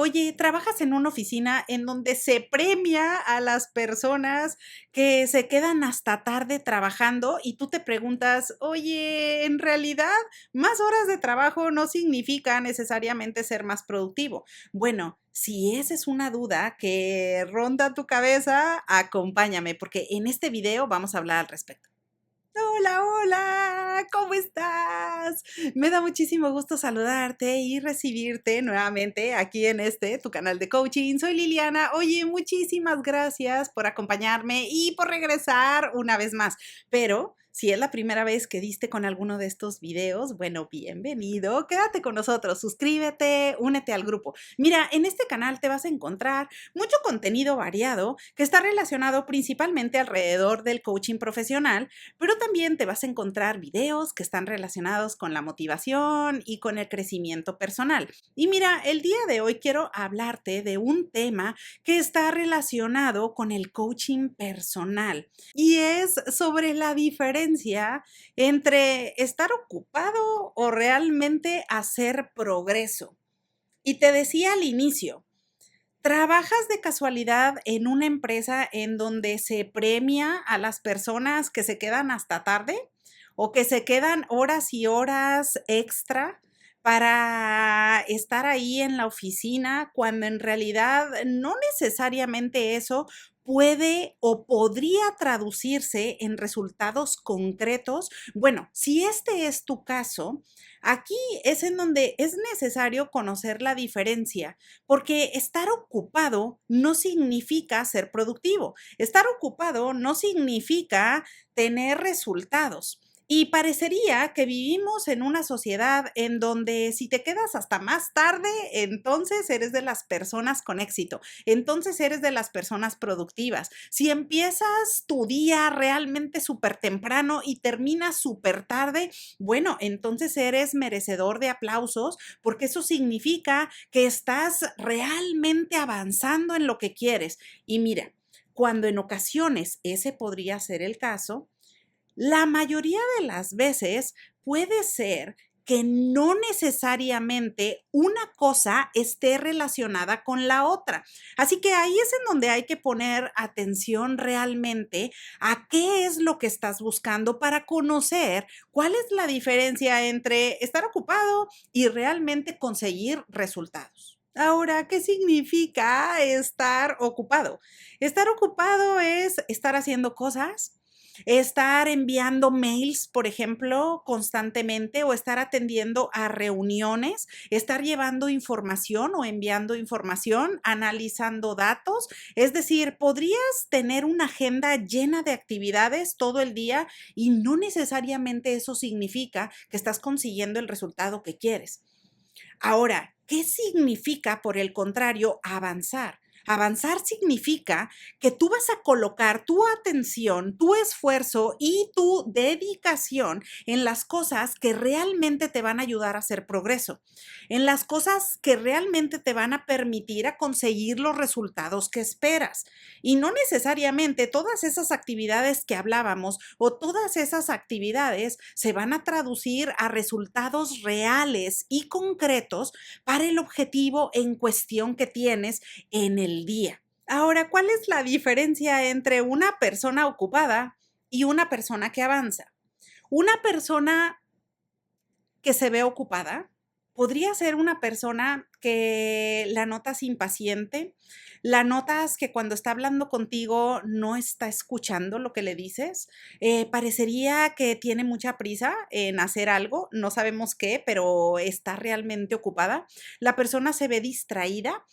Oye, trabajas en una oficina en donde se premia a las personas que se quedan hasta tarde trabajando y tú te preguntas, oye, en realidad más horas de trabajo no significa necesariamente ser más productivo. Bueno, si esa es una duda que ronda tu cabeza, acompáñame porque en este video vamos a hablar al respecto. Hola, hola, ¿cómo estás? Me da muchísimo gusto saludarte y recibirte nuevamente aquí en tu canal de coaching. Soy Liliana. Oye, muchísimas gracias por acompañarme y por regresar una vez más. Pero si es la primera vez que diste con alguno de estos videos, bueno, bienvenido. Quédate con nosotros, suscríbete, únete al grupo. Mira, en este canal te vas a encontrar mucho contenido variado que está relacionado principalmente alrededor del coaching profesional, pero también te vas a encontrar videos que están relacionados con la motivación y con el crecimiento personal. Y mira, el día de hoy quiero hablarte de un tema que está relacionado con el coaching personal y es sobre la diferencia entre estar ocupado o realmente hacer progreso. Y te decía al inicio, ¿trabajas de casualidad en una empresa en donde se premia a las personas que se quedan hasta tarde o que se quedan horas y horas extra para estar ahí en la oficina cuando en realidad no necesariamente eso puede o podría traducirse en resultados concretos? Bueno, si este es tu caso, aquí es en donde es necesario conocer la diferencia porque estar ocupado no significa ser productivo. Estar ocupado no significa tener resultados. Y parecería que vivimos en una sociedad en donde si te quedas hasta más tarde, entonces eres de las personas con éxito, entonces eres de las personas productivas. Si empiezas tu día realmente súper temprano y terminas súper tarde, bueno, entonces eres merecedor de aplausos porque eso significa que estás realmente avanzando en lo que quieres. Y mira, cuando en ocasiones ese podría ser el caso, la mayoría de las veces puede ser que no necesariamente una cosa esté relacionada con la otra. Así que ahí es en donde hay que poner atención realmente a qué es lo que estás buscando para conocer cuál es la diferencia entre estar ocupado y realmente conseguir resultados. Ahora, ¿qué significa estar ocupado? Estar ocupado es estar haciendo cosas, estar enviando mails, por ejemplo, constantemente o estar atendiendo a reuniones, estar llevando información o enviando información, analizando datos. Es decir, podrías tener una agenda llena de actividades todo el día y no necesariamente eso significa que estás consiguiendo el resultado que quieres. Ahora, ¿qué significa, por el contrario, avanzar? Avanzar significa que tú vas a colocar tu atención, tu esfuerzo y tu dedicación en las cosas que realmente te van a ayudar a hacer progreso, en las cosas que realmente te van a permitir a conseguir los resultados que esperas. Y no necesariamente todas esas actividades que hablábamos o todas esas actividades se van a traducir a resultados reales y concretos para el objetivo en cuestión que tienes en el día. Ahora, ¿cuál es la diferencia entre una persona ocupada y una persona que avanza? Una persona que se ve ocupada podría ser una persona que la notas impaciente, la notas que cuando está hablando contigo no está escuchando lo que le dices, parecería que tiene mucha prisa en hacer algo, no sabemos qué, pero está realmente ocupada. La persona se ve distraída,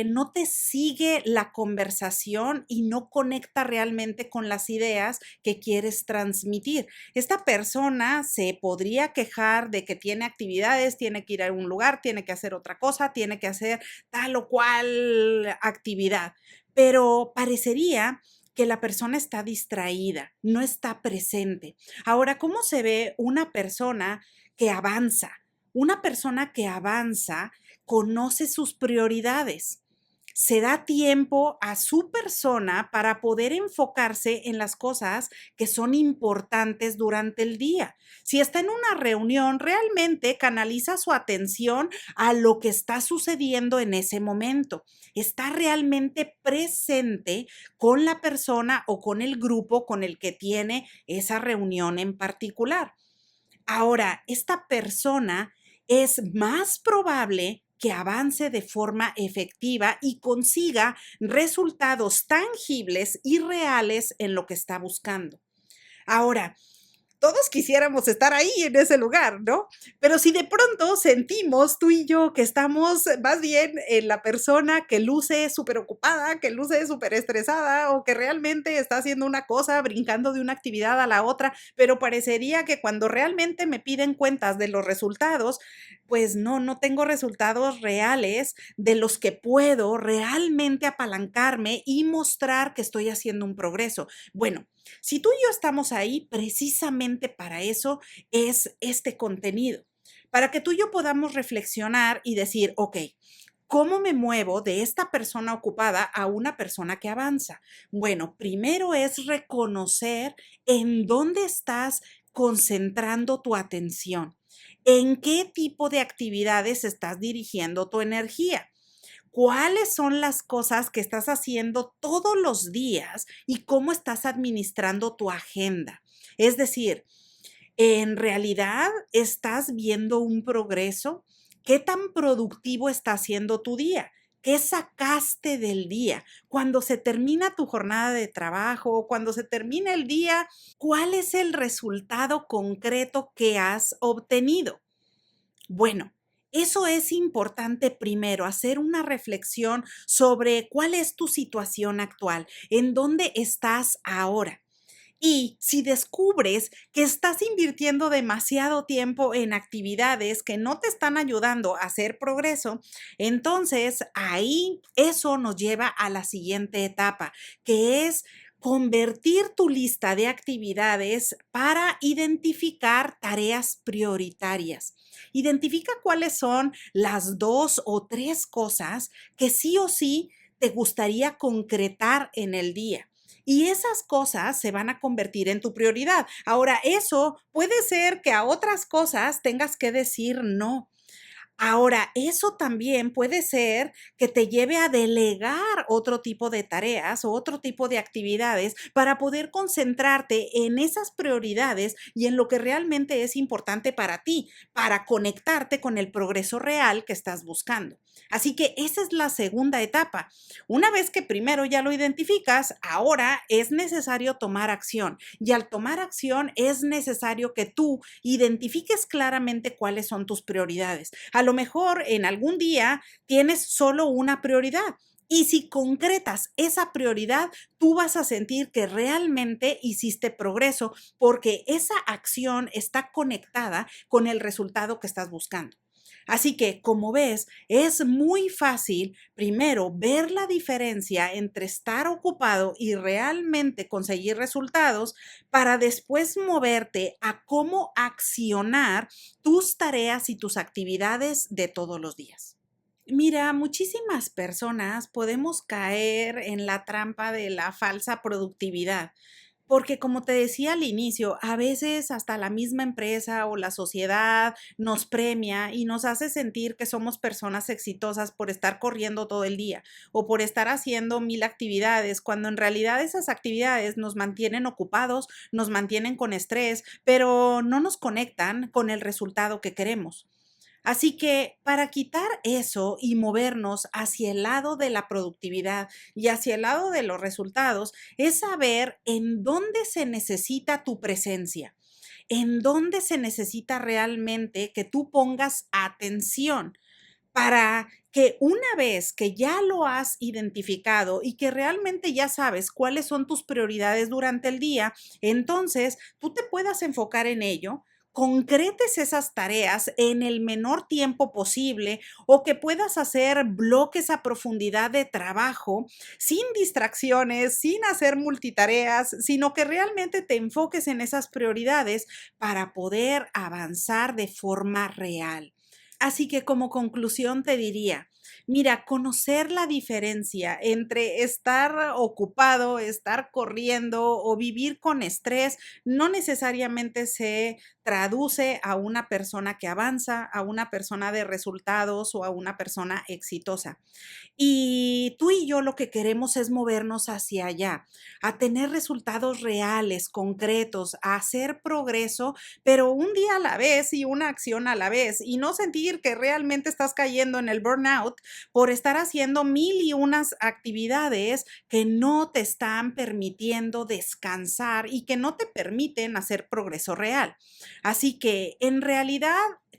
no te sigue la conversación y no conecta realmente con las ideas que quieres transmitir. Esta persona se podría quejar de que tiene actividades, tiene que ir a un lugar, tiene que hacer otra cosa, tiene que hacer tal o cual actividad, pero parecería que la persona está distraída, no está presente. Ahora, ¿cómo se ve una persona que avanza? Una persona que avanza conoce sus prioridades, se da tiempo a su persona para poder enfocarse en las cosas que son importantes durante el día. Si está en una reunión, realmente canaliza su atención a lo que está sucediendo en ese momento. Está realmente presente con la persona o con el grupo con el que tiene esa reunión en particular. Ahora, esta persona es más probable que avance de forma efectiva y consiga resultados tangibles y reales en lo que está buscando. Ahora, todos quisiéramos estar ahí en ese lugar, ¿no? Pero si de pronto sentimos tú y yo que estamos más bien en la persona que luce súper ocupada, que luce súper estresada o que realmente está haciendo una cosa, brincando de una actividad a la otra, pero parecería que cuando realmente me piden cuentas de los resultados, pues no tengo resultados reales de los que puedo realmente apalancarme y mostrar que estoy haciendo un progreso. Bueno, si tú y yo estamos ahí, precisamente para eso es este contenido, para que tú y yo podamos reflexionar y decir, ok, ¿cómo me muevo de esta persona ocupada a una persona que avanza? Bueno, primero es reconocer en dónde estás concentrando tu atención, en qué tipo de actividades estás dirigiendo tu energía. ¿Cuáles son las cosas que estás haciendo todos los días y cómo estás administrando tu agenda? Es decir, ¿en realidad estás viendo un progreso? ¿Qué tan productivo está siendo tu día? ¿Qué sacaste del día? Cuando se termina tu jornada de trabajo, cuando se termina el día, ¿cuál es el resultado concreto que has obtenido? Bueno, eso es importante primero, hacer una reflexión sobre cuál es tu situación actual, en dónde estás ahora. Y si descubres que estás invirtiendo demasiado tiempo en actividades que no te están ayudando a hacer progreso, entonces ahí eso nos lleva a la siguiente etapa, que es convertir tu lista de actividades para identificar tareas prioritarias. Identifica cuáles son las 2 o 3 cosas que sí o sí te gustaría concretar en el día. Y esas cosas se van a convertir en tu prioridad. Ahora, eso puede ser que a otras cosas tengas que decir no. Ahora, eso también puede ser que te lleve a delegar otro tipo de tareas o otro tipo de actividades para poder concentrarte en esas prioridades y en lo que realmente es importante para ti, para conectarte con el progreso real que estás buscando. Así que esa es la segunda etapa. Una vez que primero ya lo identificas, ahora es necesario tomar acción. Y al tomar acción es necesario que tú identifiques claramente cuáles son tus prioridades. A lo mejor en algún día tienes solo una prioridad. Y si concretas esa prioridad, tú vas a sentir que realmente hiciste progreso porque esa acción está conectada con el resultado que estás buscando. Así que, como ves, es muy fácil primero ver la diferencia entre estar ocupado y realmente conseguir resultados para después moverte a cómo accionar tus tareas y tus actividades de todos los días. Mira, muchísimas personas podemos caer en la trampa de la falsa productividad. Porque como te decía al inicio, a veces hasta la misma empresa o la sociedad nos premia y nos hace sentir que somos personas exitosas por estar corriendo todo el día o por estar haciendo 1000 actividades, cuando en realidad esas actividades nos mantienen ocupados, nos mantienen con estrés, pero no nos conectan con el resultado que queremos. Así que para quitar eso y movernos hacia el lado de la productividad y hacia el lado de los resultados, es saber en dónde se necesita tu presencia, en dónde se necesita realmente que tú pongas atención para que una vez que ya lo has identificado y que realmente ya sabes cuáles son tus prioridades durante el día, entonces tú te puedas enfocar en ello, concretes esas tareas en el menor tiempo posible o que puedas hacer bloques a profundidad de trabajo sin distracciones, sin hacer multitareas, sino que realmente te enfoques en esas prioridades para poder avanzar de forma real. Así que como conclusión te diría, Mira, conocer la diferencia entre estar ocupado, estar corriendo o vivir con estrés no necesariamente se traduce a una persona que avanza, a una persona de resultados o a una persona exitosa. Y tú y yo lo que queremos es movernos hacia allá, a tener resultados reales, concretos, a hacer progreso, pero un día a la vez y una acción a la vez, y no sentir que realmente estás cayendo en el burnout por estar haciendo mil y unas actividades que no te están permitiendo descansar y que no te permiten hacer progreso real. Así que en realidad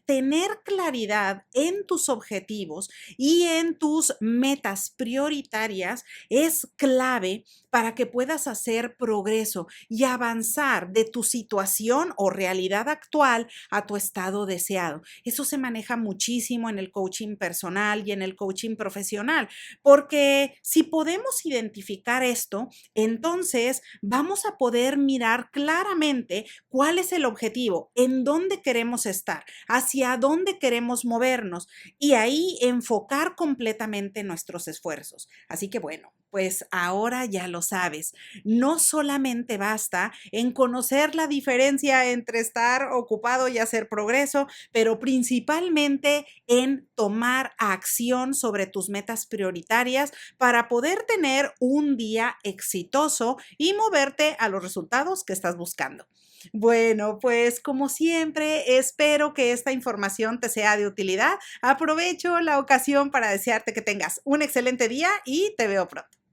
tener claridad en tus objetivos y en tus metas prioritarias es clave para que puedas hacer progreso y avanzar de tu situación o realidad actual a tu estado deseado. Eso se maneja muchísimo en el coaching personal y en el coaching profesional, porque si podemos identificar esto, entonces vamos a poder mirar claramente cuál es el objetivo, en dónde queremos estar, hacia dónde queremos movernos y ahí enfocar completamente nuestros esfuerzos. Así que bueno, pues ahora ya lo sabes. No solamente basta en conocer la diferencia entre estar ocupado y hacer progreso, pero principalmente en tomar acción sobre tus metas prioritarias para poder tener un día exitoso y moverte a los resultados que estás buscando. Bueno, pues como siempre, espero que esta información te sea de utilidad. Aprovecho la ocasión para desearte que tengas un excelente día y te veo pronto.